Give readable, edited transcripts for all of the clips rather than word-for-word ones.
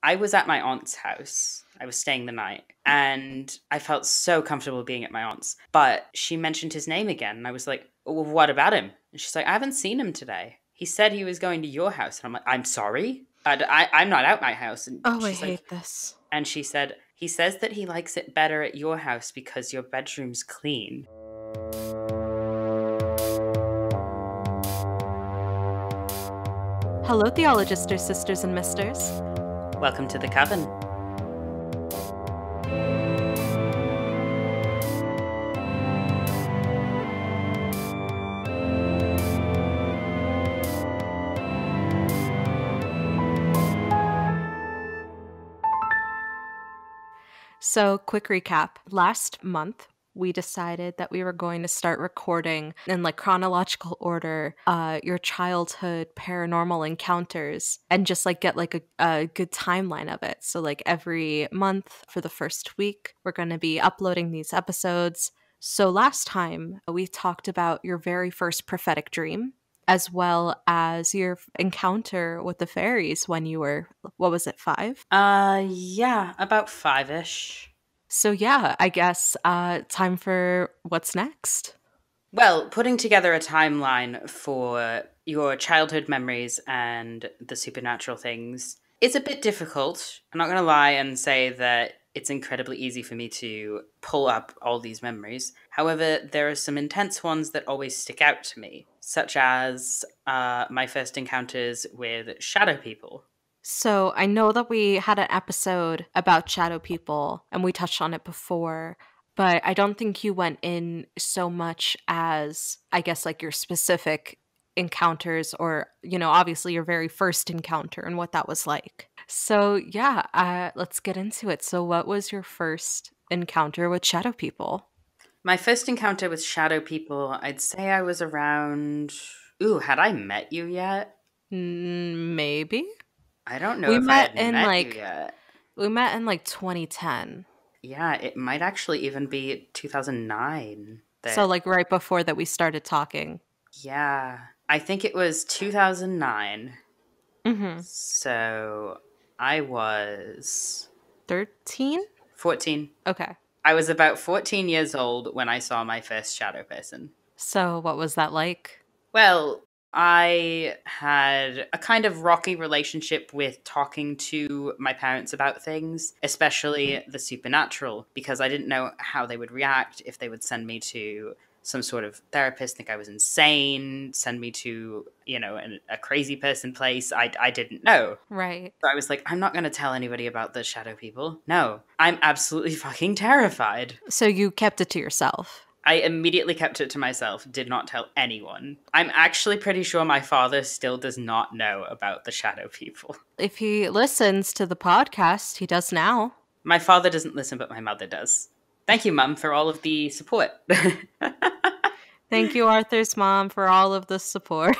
I was at my aunt's house. I was staying the night and I felt so comfortable being at my aunt's. But she mentioned his name again. And I was like, well, what about him? And she's like, I haven't seen him today. He said he was going to your house. And I'm like, I'm sorry. I'm not at my house. And Oh, I she's like, hate this. and she said, he says that he likes it better at your house because your bedroom's clean. Hello, theologisters, sisters, and misters. Welcome to the Coven. So, quick recap. Last month, we decided that we were going to start recording in chronological order your childhood paranormal encounters and just get a good timeline of it. So every month for the first week, we're going to be uploading these episodes. So last time we talked about your very first prophetic dream, as well as your encounter with the fairies when you were, what was it, 5? Yeah, about 5-ish. So yeah, I guess time for what's next. Well, putting together a timeline for your childhood memories and the supernatural things is a bit difficult. I'm not going to lie and say that it's incredibly easy for me to pull up all these memories. However, there are some intense ones that always stick out to me, such as my first encounters with shadow people. So I know that we had an episode about shadow people and we touched on it before, but I don't think you went in so much as, I guess, your specific encounters or, obviously your very first encounter and what that was like. So yeah, let's get into it. So what was your first encounter with shadow people? My first encounter with shadow people, I'd say I was around... Ooh, had I met you yet? Maybe. I don't know We if I met had in met you yet. 2010. Yeah, it might actually even be 2009. So right before that we started talking. Yeah, I think it was 2009. Mm-hmm. So I was 13? 14. Okay. I was about 14 years old when I saw my first shadow person. So what was that like? Well, I had a kind of rocky relationship with talking to my parents about things, especially the supernatural, because I didn't know how they would react, if they would send me to some sort of therapist, think I was insane, send me to, a crazy person place. I didn't know. Right. So I was like, I'm not going to tell anybody about the shadow people. No, I'm absolutely fucking terrified. So you kept it to yourself? I immediately kept it to myself, did not tell anyone. I'm actually pretty sure my father still does not know about the shadow people. If he listens to the podcast, he does now. My father doesn't listen, but my mother does. Thank you, Mum, for all of the support. Thank you, Arthur's mom, for all of the support.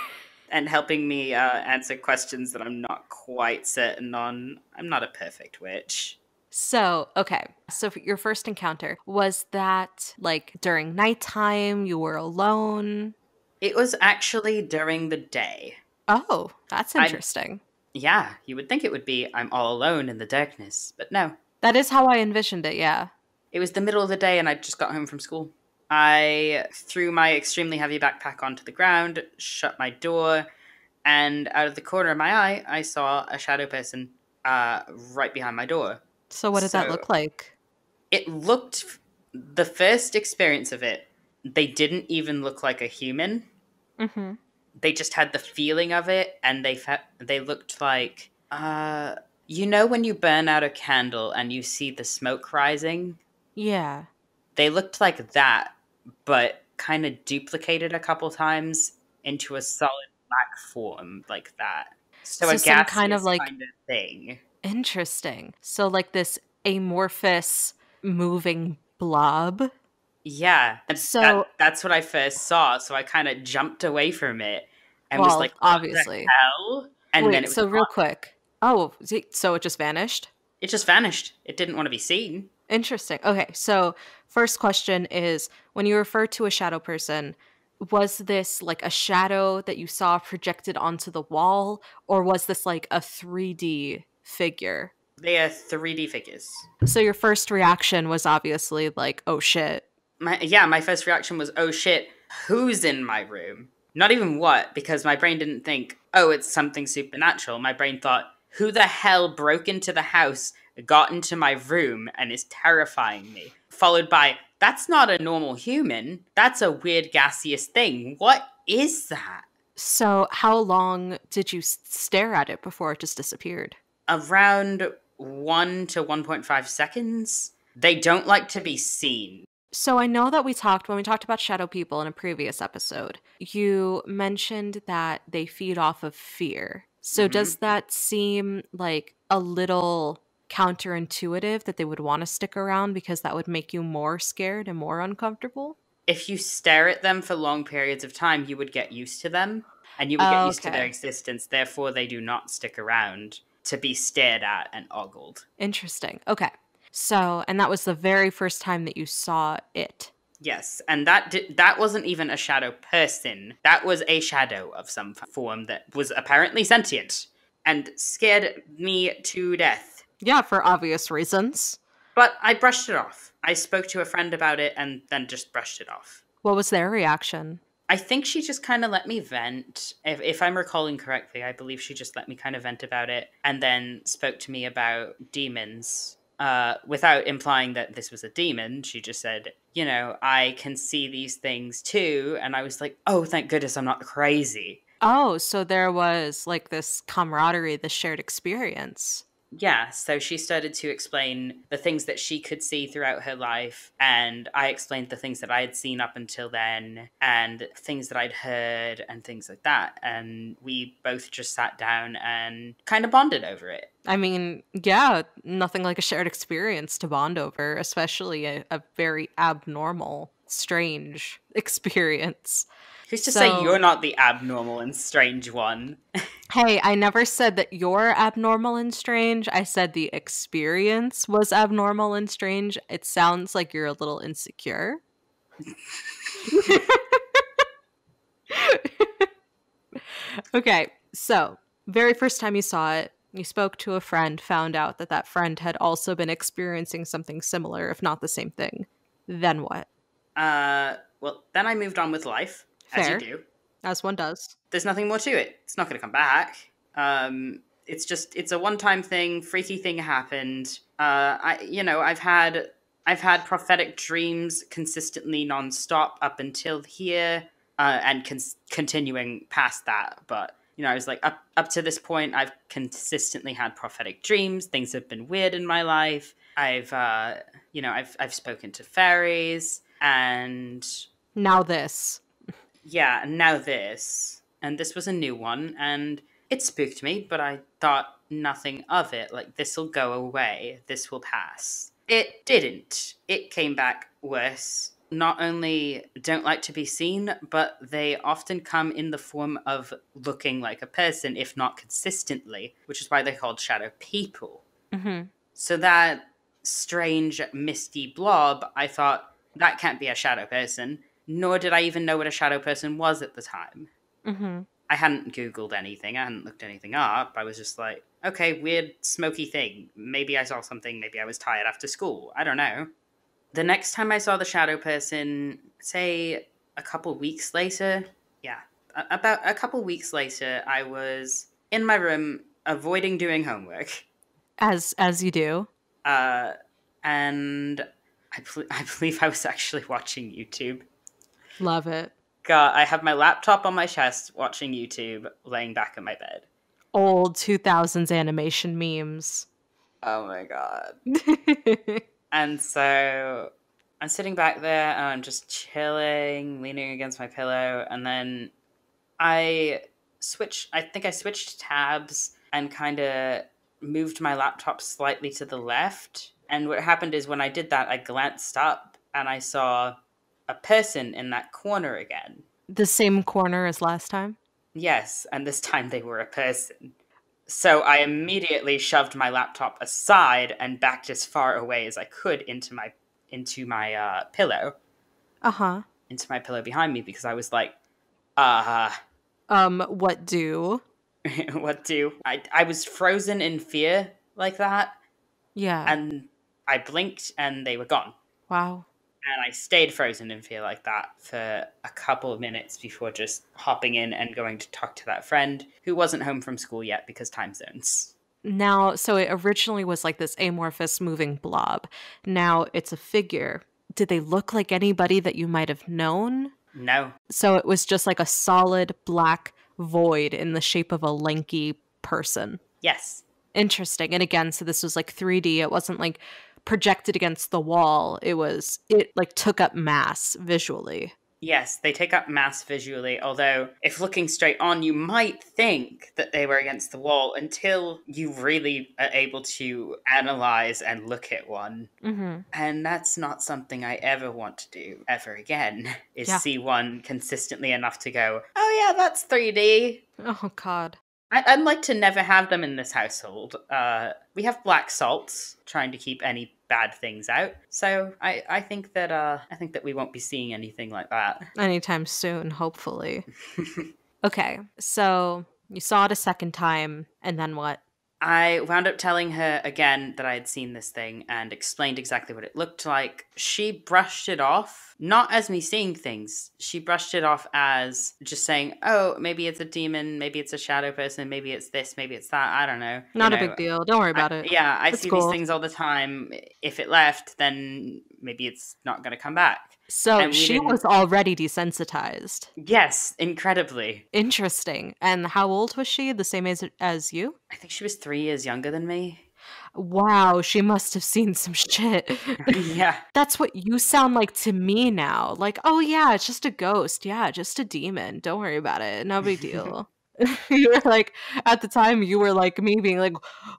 And helping me answer questions that I'm not quite certain on. I'm not a perfect witch. So, okay. So for your first encounter, was that during nighttime? You were alone? It was actually during the day. Oh, that's interesting. Yeah, you would think it would be I'm all alone in the darkness, but no. That is how I envisioned it, yeah. It was the middle of the day and I just got home from school. I threw my extremely heavy backpack onto the ground, shut my door, and out of the corner of my eye, I saw a shadow person right behind my door. So what did that look like? It looked... The first experience of it, they didn't even look like a human. Mm-hmm. They just had the feeling of it, and they looked like... when you burn out a candle and you see the smoke rising? Yeah. They looked like that, but kind of duplicated a couple times into a solid black form like that. So a gaseous kind of thing. Interesting. So this amorphous moving blob? Yeah. So that's what I first saw. So I kind of jumped away from it and was like, what obviously. the hell? And wait, then it was so real quick. Oh, so it just vanished? It just vanished. It didn't want to be seen. Interesting. Okay, so first question is, when you refer to a shadow person, was this a shadow that you saw projected onto the wall, or was this a 3D figure? They are 3D figures. So your first reaction was obviously like, oh shit. My first reaction was, oh shit, who's in my room? Not even what, because my brain didn't think, oh, it's something supernatural. My brain thought, who the hell broke into the house, got into my room, and is terrifying me? Followed by, that's not a normal human. That's a weird gaseous thing. What is that? So how long did you stare at it before it just disappeared? Around 1 to 1.5 seconds. They don't like to be seen. So I know that when we talked about shadow people in a previous episode, you mentioned that they feed off of fear. So Mhm. does that seem like a little counterintuitive that they would want to stick around because that would make you more scared and more uncomfortable? If you stare at them for long periods of time, you would get used to them and you would get used to their Okay. existence. Therefore, they do not stick around to be stared at and ogled. Interesting. Okay. So, and that was the very first time that you saw it. Yes, and that wasn't even a shadow person. That was a shadow of some form that was apparently sentient and scared me to death. Yeah, for obvious reasons. But I brushed it off. I spoke to a friend about it and then just brushed it off. What was their reaction? I think she just kind of let me vent. If I'm recalling correctly, I believe she just let me kind of vent about it and then spoke to me about demons. Without implying that this was a demon, she just said, I can see these things too. And I was like, oh, thank goodness I'm not crazy. Oh, so there was like this camaraderie, this shared experience. Yeah, so she started to explain the things that she could see throughout her life, and I explained the things that I had seen up until then, and things that I'd heard, and things like that. And we both just sat down and kind of bonded over it. I mean, yeah, nothing like a shared experience to bond over, especially a very abnormal, strange experience. Who's to say So, you're not the abnormal and strange one? hey, I never said that you're abnormal and strange. I said the experience was abnormal and strange. It sounds like you're a little insecure. Okay, so very first time you saw it, you spoke to a friend, found out that that friend had also been experiencing something similar, if not the same thing. Then what? Well, then I moved on with life, as you Fair, do. as one does. There's nothing more to it. It's not going to come back. It's a one-time thing. Freaky thing happened. I've had prophetic dreams consistently nonstop up until here, and continuing past that. But I was like up to this point, I've consistently had prophetic dreams. Things have been weird in my life. I've spoken to fairies, and Now this. yeah, and now this. And this was a new one, and it spooked me, but I thought nothing of it. Like, this'll go away, this will pass. It didn't. It came back worse. Not only don't like to be seen, but they often come in the form of looking like a person, if not consistently, which is why they're called shadow people. Mm-hmm. So that strange, misty blob, I thought, that can't be a shadow person. Nor did I even know what a shadow person was at the time. Mm-hmm. I hadn't Googled anything. I hadn't looked anything up. I was just like, okay, weird, smoky thing. Maybe I saw something. Maybe I was tired after school. I don't know. The next time I saw the shadow person, say a couple weeks later, yeah, about a couple weeks later, I was in my room avoiding doing homework. As you do. Uh, and I believe I was actually watching YouTube. Love it. God, I have my laptop on my chest watching YouTube, laying back in my bed. Old 2000s animation memes. Oh my God. And so I'm sitting back there and I'm just chilling, leaning against my pillow. And then I think I switched tabs and kind of moved my laptop slightly to the left. And what happened is when I did that, I glanced up and I saw a person in that corner again. The same corner as last time? Yes, and this time they were a person. So I immediately shoved my laptop aside and backed as far away as I could into my pillow, Uh-huh. into my pillow behind me, because I was like, What do? what do I was frozen in fear like that, Yeah. And I blinked and they were gone. Wow. And I stayed frozen in fear like that for a couple of minutes before just hopping in and going to talk to that friend who wasn't home from school yet because time zones. Now, so it originally was like this amorphous moving blob. Now it's a figure. Did they look like anybody that you might have known? No. So it was just like a solid black void in the shape of a lanky person. Yes. Interesting. And again, so this was like 3D. It wasn't like projected against the wall. It like took up mass visually. Yes, they take up mass visually, although if looking straight on, you might think that they were against the wall until you really are able to analyze and look at one. Mm-hmm. And that's not something I ever want to do ever again, is Yeah. see one consistently enough to go, oh yeah, that's 3D. Oh, God. I'd like to never have them in this household. We have black salts, trying to keep any bad things out. So I think that we won't be seeing anything like that Anytime soon, hopefully. Okay, so you saw it a second time, and then what? I wound up telling her again that I had seen this thing and explained exactly what it looked like. She brushed it off, not as me seeing things. She brushed it off as just saying, oh, maybe it's a demon, maybe it's a shadow person, maybe it's this, maybe it's that. I don't know. Not a big deal. Don't worry about it. Yeah, I It's see cool. these things all the time. If it left, then maybe it's not going to come back. So And we she didn't- was already desensitized. Yes, incredibly. Interesting. And how old was she? The same age as you? I think she was 3 years younger than me. Wow, she must have seen some shit. Yeah. That's what you sound like to me now. Like, oh yeah, it's just a ghost. Yeah, just a demon. Don't worry about it. No big deal. You were like, at the time, you were like me being like,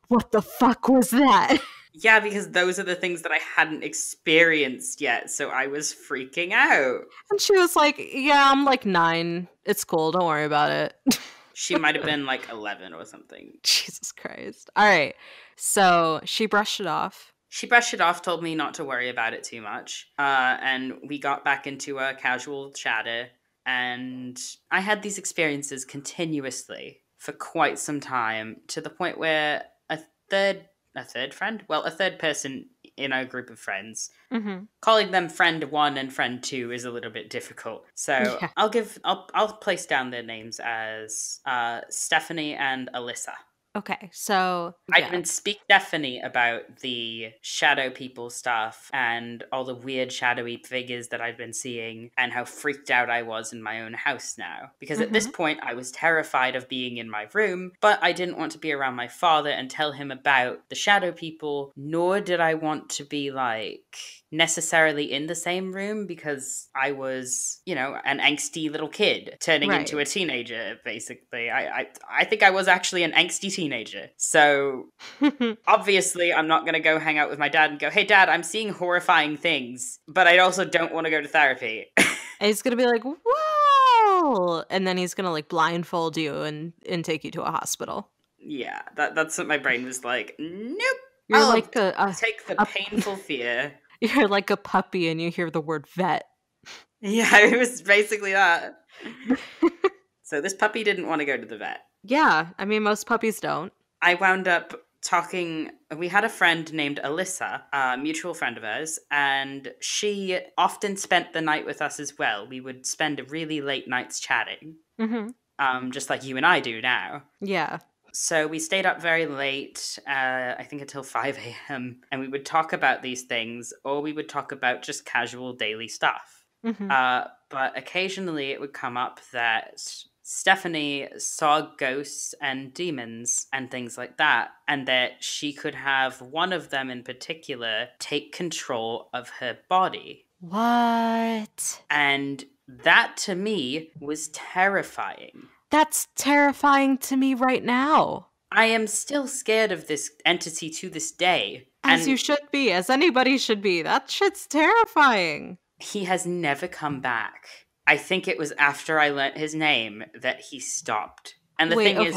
what the fuck was that? Yeah, because those are the things that I hadn't experienced yet, so I was freaking out. And she was like, yeah, I'm like 9. It's cool. Don't worry about it. She might have been like 11 or something. Jesus Christ. All right. So she brushed it off. She brushed it off, told me not to worry about it too much, and we got back into a casual chatter, and I had these experiences continuously for quite some time, to the point where a third person in our group of friends, Mm-hmm. calling them friend 1 and friend 2 is a little bit difficult. So Yeah. I'll place down their names as Stephanie and Alyssa. Okay. So I can speak Stephanie about the shadow people stuff and all the weird shadowy figures that I've been seeing and how freaked out I was in my own house now. Because at this point, I was terrified of being in my room, but I didn't want to be around my father and tell him about the shadow people, nor did I want to be like necessarily in the same room because I was, an angsty little kid turning into a teenager, basically. I think I was actually an angsty teenager. So obviously I'm not going to go hang out with my dad and go, hey dad, I'm seeing horrifying things, but I also don't want to go to therapy. And he's going to be like, whoa! And then he's going to like blindfold you and take you to a hospital. Yeah, that's what my brain was like. Nope. You're like take the painful fear. You're like a puppy and you hear the word vet. Yeah, it was basically that. So this puppy didn't want to go to the vet. Yeah, I mean, most puppies don't. I wound up talking. We had a friend named Alyssa, a mutual friend of ours, and she often spent the night with us as well. We would spend really late nights chatting, just like you and I do now. Yeah. So we stayed up very late, I think until 5 a.m., and we would talk about these things, or we would talk about just casual daily stuff. But occasionally it would come up that Stephanie saw ghosts and demons and things like that, and that she could have one of them in particular take control of her body. What? And that to me was terrifying. That's terrifying to me right now. I am still scared of this entity to this day. As you should be, as anybody should be. That shit's terrifying. He has never come back. I think it was after I learnt his name that he stopped. And the thing is,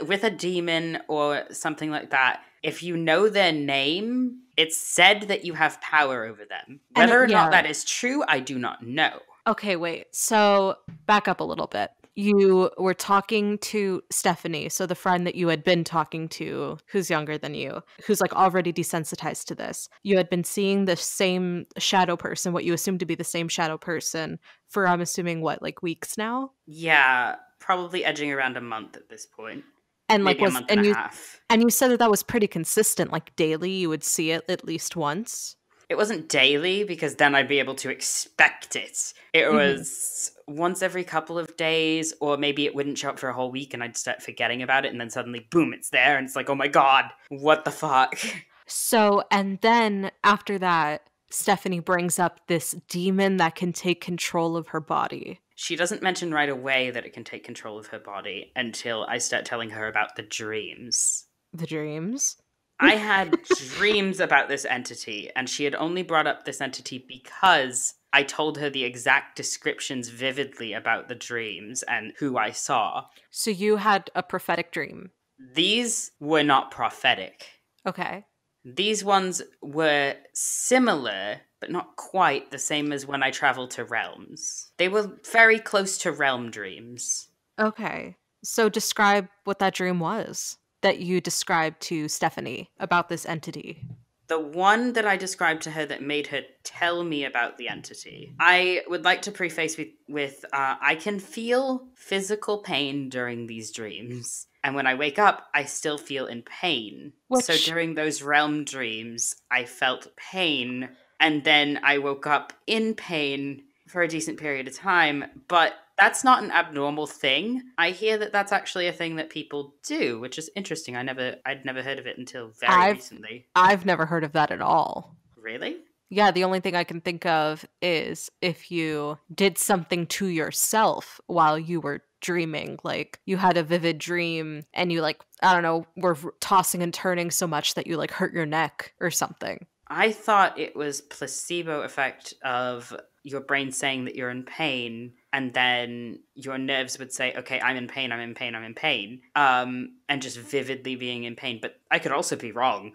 with a demon or something like that, if you know their name, it's said that you have power over them. Whether or not that is true, I do not know. Okay, wait. So back up a little bit. You were talking to Stephanie, so the friend that you had been talking to, who's younger than you, who's like already desensitized to this. You had been seeing the same shadow person, what you assume to be the same shadow person, for I'm assuming what, like weeks now? Yeah, probably edging around a month at this point. And like Maybe a was month and a half. and you said that that was pretty consistent, like daily you would see it at least once. It wasn't daily because then I'd be able to expect it. It Mhm. was once every couple of days, or maybe it wouldn't show up for a whole week and I'd start forgetting about it, and then suddenly, boom, it's there, and it's like, oh my god, what the fuck? So, and then after that, Stephanie brings up this demon that can take control of her body. She doesn't mention right away that it can take control of her body until I start telling her about the dreams. The dreams. I had dreams about this entity, and she had only brought up this entity because I told her the exact descriptions vividly about the dreams and who I saw. So you had a prophetic dream. These were not prophetic. Okay. These ones were similar, but not quite the same as when I traveled to realms. They were very close to realm dreams. Okay. So describe what that dream was that you described to Stephanie about this entity. The one that I described to her that made her tell me about the entity, I would like to preface with I can feel physical pain during these dreams. And when I wake up, I still feel in pain. So Which during those realm dreams, I felt pain. And then I woke up in pain for a decent period of time. But that's not an abnormal thing. I hear that that's actually a thing that people do, which is interesting. I'd never heard of it until very recently. I've never heard of that at all. Really? Yeah, the only thing I can think of is if you did something to yourself while you were dreaming, like you had a vivid dream and you like, I don't know, were tossing and turning so much that you like hurt your neck or something. I thought it was placebo effect of your brain saying that you're in pain, and then your nerves would say, okay, I'm in pain, I'm in pain, I'm in pain, and just vividly being in pain. But I could also be wrong.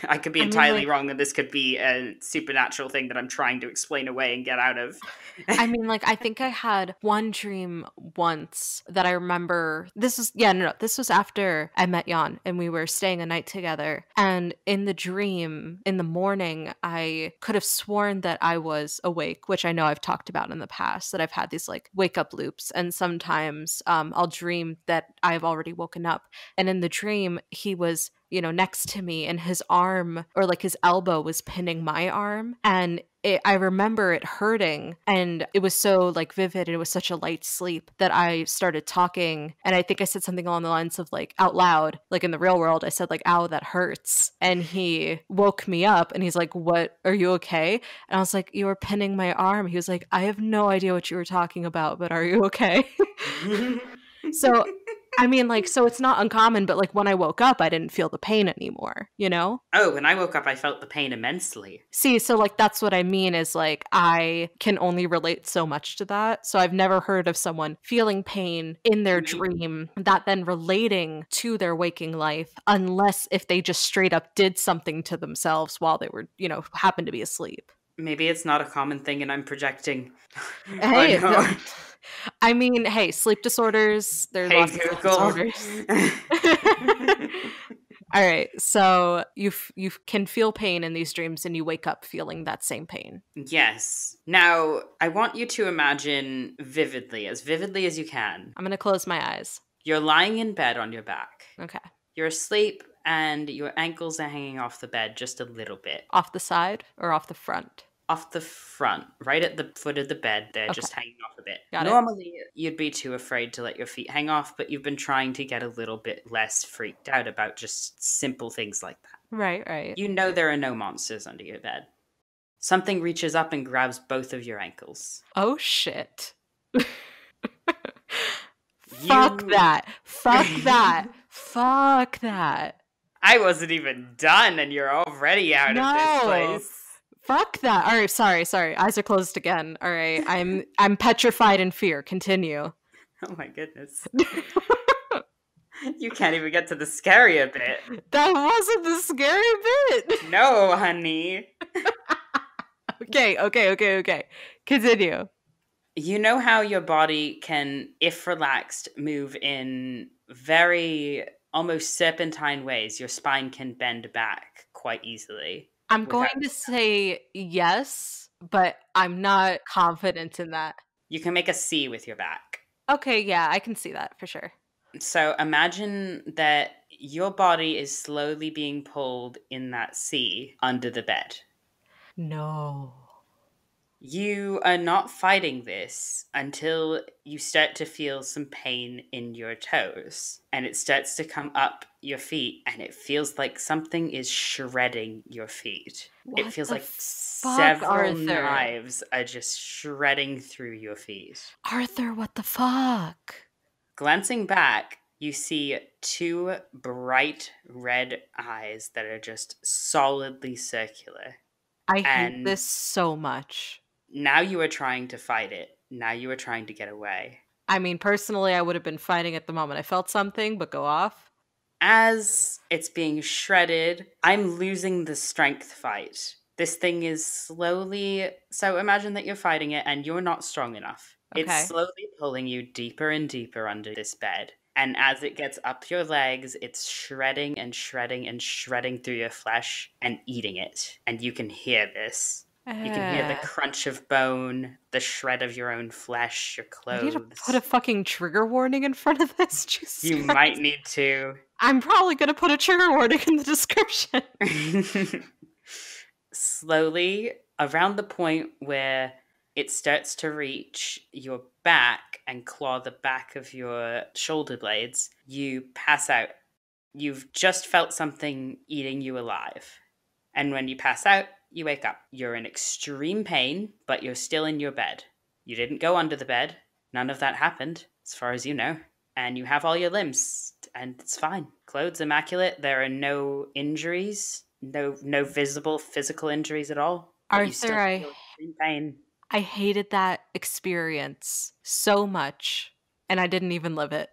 I could be entirely wrong, and this could be a supernatural thing that I'm trying to explain away and get out of. I mean, like, I think I had one dream once that I remember. This was after I met Jan and we were staying a night together. And in the dream, in the morning, I could have sworn that I was awake, which I know I've talked about in the past, that I've had these like wake up loops. And sometimes I'll dream that I've already woken up. And in the dream, he was next to me and his arm or like his elbow was pinning my arm. And I remember it hurting and it was so like vivid and it was such a light sleep that I started talking. And I think I said something along the lines of like out loud, like in the real world, I said like, ow, that hurts. And he woke me up and he's like, what, are you okay? And I was like, you were pinning my arm. He was like, I have no idea what you were talking about, but are you okay? So I mean, like, so it's not uncommon, but like when I woke up, I didn't feel the pain anymore, Oh, when I woke up, I felt the pain immensely. See, so like that's what I mean is like I can only relate so much to that. So I've never heard of someone feeling pain in their dream that then relating to their waking life, unless if they just straight up did something to themselves while they were, happened to be asleep. Maybe it's not a common thing and I'm projecting. Hey, oh, no. I mean, hey, sleep disorders, there's lots of sleep disorders. All right, so you can feel pain in these dreams and you wake up feeling that same pain. Yes. Now, I want you to imagine vividly as you can. I'm going to close my eyes. You're lying in bed on your back. Okay. You're asleep and your ankles are hanging off the bed just a little bit. Off the side or off the front? Off the front, right at the foot of the bed. They're just hanging off a bit. Got Normally, you'd be too afraid to let your feet hang off, but you've been trying to get a little bit less freaked out about just simple things like that. Right. You know there are no monsters under your bed. Something reaches up and grabs both of your ankles. Oh, shit. Fuck that. Fuck that. Fuck that. I wasn't even done and you're already out of this place. Fuck that. All right, sorry. Eyes are closed again. All right, I'm petrified in fear. Continue. Oh my goodness. You can't even get to the scarier bit. That wasn't the scary bit. No, honey. Okay. Continue. You know how your body can, if relaxed, move in very almost serpentine ways. Your spine can bend back quite easily I'm going without. to say yes, but I'm not confident in that. You can make a C with your back. Okay, yeah, I can see that for sure. So imagine that your body is slowly being pulled in that C under the bed. No. You are not fighting this until you start to feel some pain in your toes and it starts to come up your feet and it feels like something is shredding your feet. It What feels the like fuck, several Arthur? knives are just shredding through your feet. Arthur, what the fuck? Glancing back, you see two bright red eyes that are just solidly circular. I hate And this so much. now you are trying to fight it. Now you are trying to get away. I mean, personally, I would have been fighting at the moment I felt something, but go off. As it's being shredded, I'm losing the strength fight. This thing is slowly. So imagine that you're fighting it and you're not strong enough. It's Okay. slowly pulling you deeper and deeper under this bed. And as it gets up your legs, it's shredding and shredding and shredding through your flesh and eating it. And you can hear this. You can hear the Eh. crunch of bone, the shred of your own flesh, your I need to put a clothes. fucking trigger warning in front of this. Jesus You might Christ. need to. I'm probably going to put a trigger warning in the description. Slowly, around the point where it starts to reach your back and claw the back of your shoulder blades, you pass out. You've just felt something eating you alive. And when you pass out, you wake up. You're in extreme pain, but you're still in your bed. You didn't go under the bed. None of that happened, as far as you know. And you have all your limbs, and it's fine. Clothes immaculate. There are no injuries, no visible physical injuries at all. But you Arthur, still feel extreme pain. I hated that experience so much, and I didn't even live it.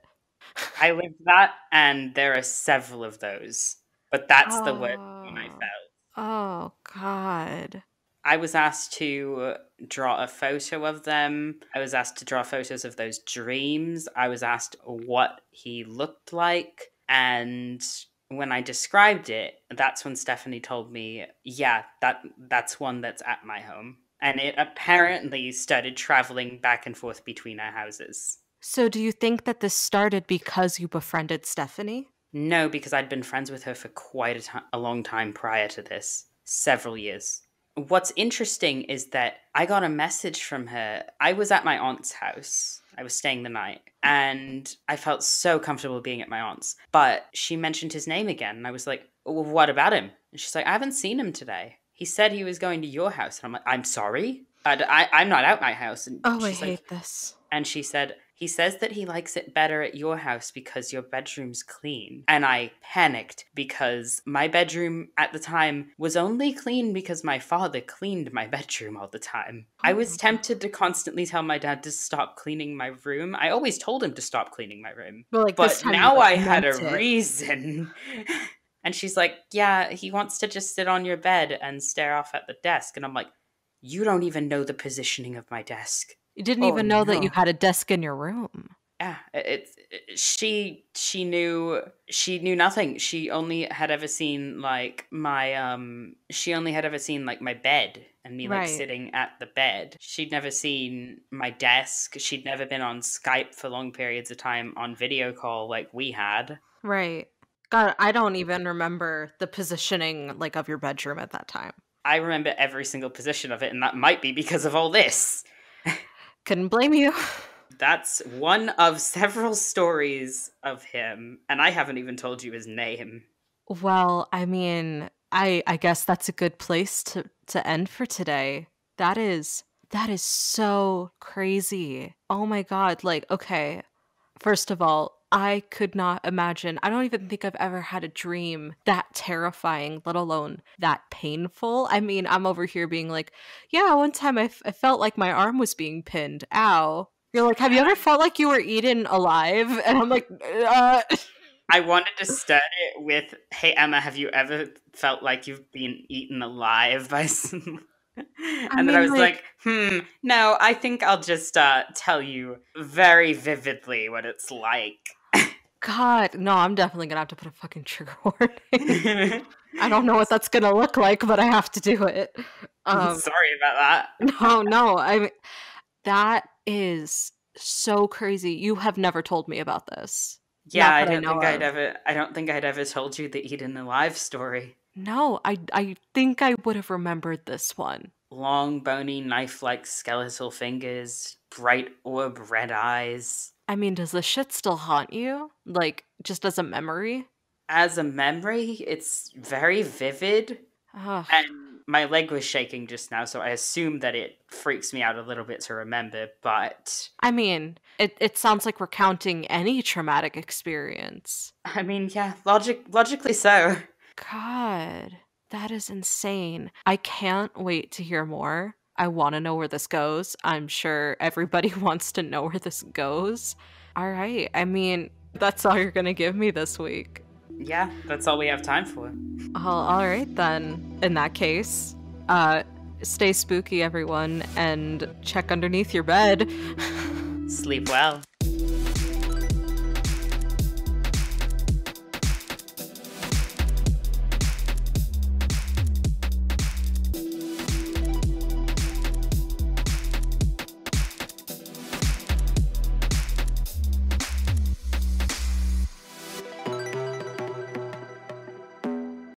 I lived that, and there are several of those. But that's the worst one I Oh, felt. oh God. I was asked to draw a photo of them. I was asked to draw photos of those dreams. I was asked what he looked like. And when I described it, that's when Stephanie told me, yeah, that's one that's at my home. And it apparently started traveling back and forth between our houses. So, do you think that this started because you befriended Stephanie? No, because I'd been friends with her for quite a long time prior to this, several years. What's interesting is that I got a message from her. I was at my aunt's house. I was staying the night and I felt so comfortable being at my aunt's. But she mentioned his name again and I was like, well, what about him? And she's like, I haven't seen him today. He said he was going to your house. And I'm like, I'm sorry? I'm not at my house. And Oh, I she's like, hate this. and she said, he says that he likes it better at your house because your bedroom's clean. And I panicked because my bedroom at the time was only clean because my father cleaned my bedroom all the time. I Oh was my God. tempted to constantly tell my dad to stop cleaning my room. I always told him to stop cleaning my room. But like this But time you now like I had a meant it. reason. And she's like, yeah, he wants to just sit on your bed and stare off at the desk. And I'm like, you don't even know the positioning of my desk. You didn't Oh even know that you no. had a desk in your room. Yeah, she knew nothing. She only had ever seen like my bed and me like Right. sitting at the bed. She'd never seen my desk. She'd never been on Skype for long periods of time on video call like we had. Right. God, I don't even remember the positioning like of your bedroom at that time. I remember every single position of it, and that might be because of all this. Couldn't blame you. That's one of several stories of him, and I haven't even told you his name. Well, I mean, I guess that's a good place to end for today. That is so crazy. Oh my God. Like, okay, first of all, I could not imagine. I don't even think I've ever had a dream that terrifying, let alone that painful. I mean, I'm over here being like, yeah, one time I felt like my arm was being pinned. Ow. You're like, have you ever felt like you were eaten alive? And I'm like, I wanted to start it with, "Hey Emma, have you ever felt like you've been eaten alive by some?" I And then I mean, was like, like, no, I think I'll just tell you very vividly what it's like. God, no, I'm definitely gonna have to put a fucking trigger warning. I don't know what that's gonna look like, but I have to do it. Um, Sorry about that. no, no, I mean, that is so crazy. You have never told me about this. Yeah, Not that I know of. I don't think I'd ever told you the Eden Alive story. No, I think I would have remembered this one. Long, bony, knife-like skeletal fingers, bright orb red eyes. I mean, does this shit still haunt you? Like, just as a memory? As a memory, it's very vivid. Ugh. And my leg was shaking just now, so I assume that it freaks me out a little bit to remember, but I mean, it sounds like we're counting any traumatic experience. I mean, yeah, logically so. God, that is insane. I can't wait to hear more. I want to know where this goes. I'm sure everybody wants to know where this goes. All right. I mean, that's all you're going to give me this week. Yeah, that's all we have time for. All right, then. In that case, stay spooky, everyone, and check underneath your bed. Sleep well.